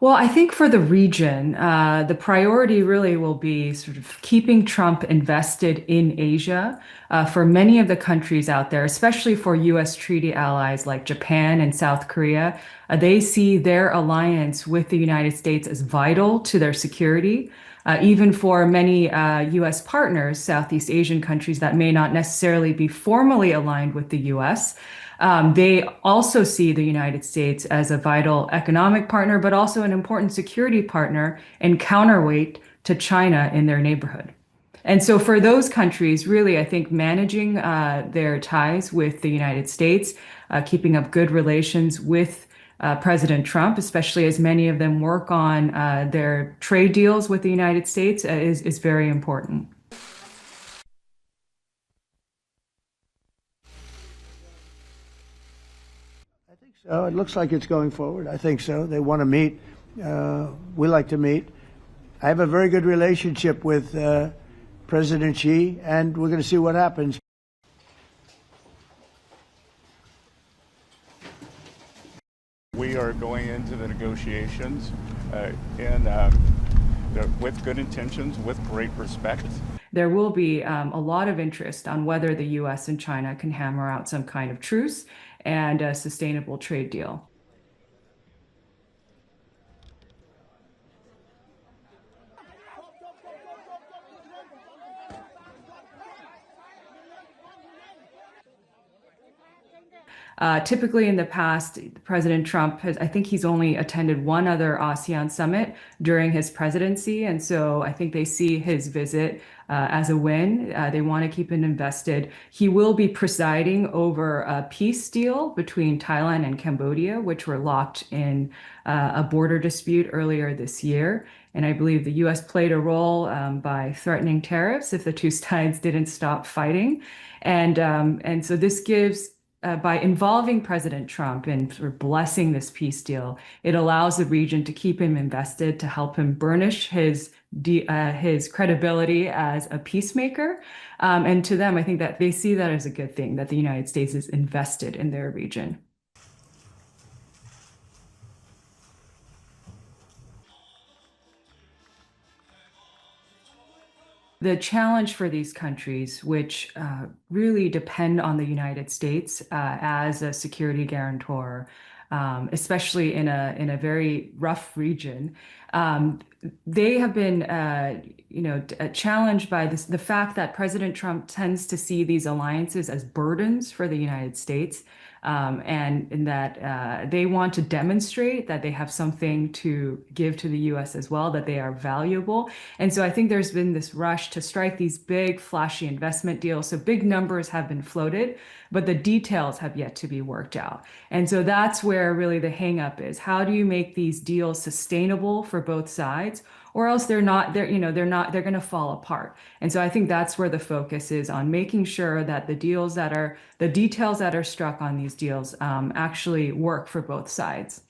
Well, I think for the region, the priority really will be sort of keeping Trump invested in Asia. For many of the countries out there, especially for U.S. treaty allies like Japan and South Korea, they see their alliance with the United States as vital to their security. Even for many U.S. partners, Southeast Asian countries that may not necessarily be formally aligned with the U.S. They also see the United States as a vital economic partner, but also an important security partner and counterweight to China in their neighborhood. And so for those countries, really, I think managing their ties with the United States, keeping up good relations with President Trump, especially as many of them work on their trade deals with the United States, is very important. I think so. It looks like it's going forward. I think so. They want to meet. We like to meet. I have a very good relationship with President Xi, and we're going to see what happens. We are going into the negotiations and with good intentions, with great respect. There will be a lot of interest on whether the US and China can hammer out some kind of truce and a sustainable trade deal. Typically in the past, President Trump has, I think he's only attended one other ASEAN summit during his presidency. And so I think they see his visit as a win. They want to keep him invested. He will be presiding over a peace deal between Thailand and Cambodia, which were locked in a border dispute earlier this year. And I believe the US played a role by threatening tariffs if the two sides didn't stop fighting. And so this gives by involving President Trump and sort of blessing this peace deal, it allows the region to keep him invested, to help him burnish his credibility as a peacemaker. And to them, I think that they see that as a good thing, that the United States is invested in their region. The challenge for these countries, which really depend on the United States as a security guarantor, especially in a very rough region, they have been, challenged by the fact that President Trump tends to see these alliances as burdens for the United States. And in that they want to demonstrate that they have something to give to the US as well, that they are valuable. And so I think there's been this rush to strike these big, flashy investment deals. So big numbers have been floated, but the details have yet to be worked out. And so that's where really the hang-up is. How do you make these deals sustainable for both sides? Or else they're going to fall apart. And so I think that's where the focus is on making sure that the details that are struck on these deals actually work for both sides.